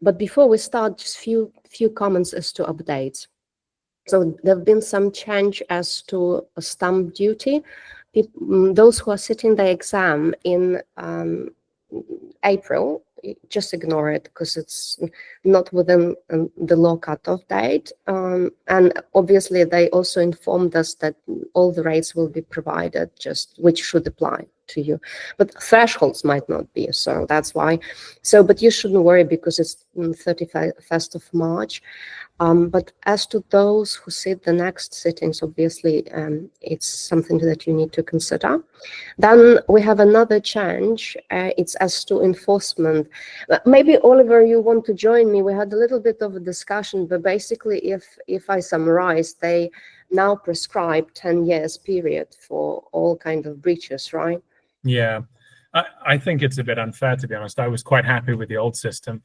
But before we start, just few comments as to updates. So there have been some change as to stamp duty. Those who are sitting the exam in April, just ignore it because it's not within the law cutoff date. And obviously they also informed us that all the rates will be provided, just which should apply to you, but thresholds might not be, so that's why. So, but you shouldn't worry because it's 31st of March. But as to those who sit the next sittings, obviously it's something that you need to consider. Then we have another change. It's as to enforcement. Maybe Oliver, you want to join me? We had a little bit of a discussion, but basically, if I summarize, they now prescribe 10 years period for all kind of breaches, right? Yeah, I think it's a bit unfair, to be honest. I was quite happy with the old system.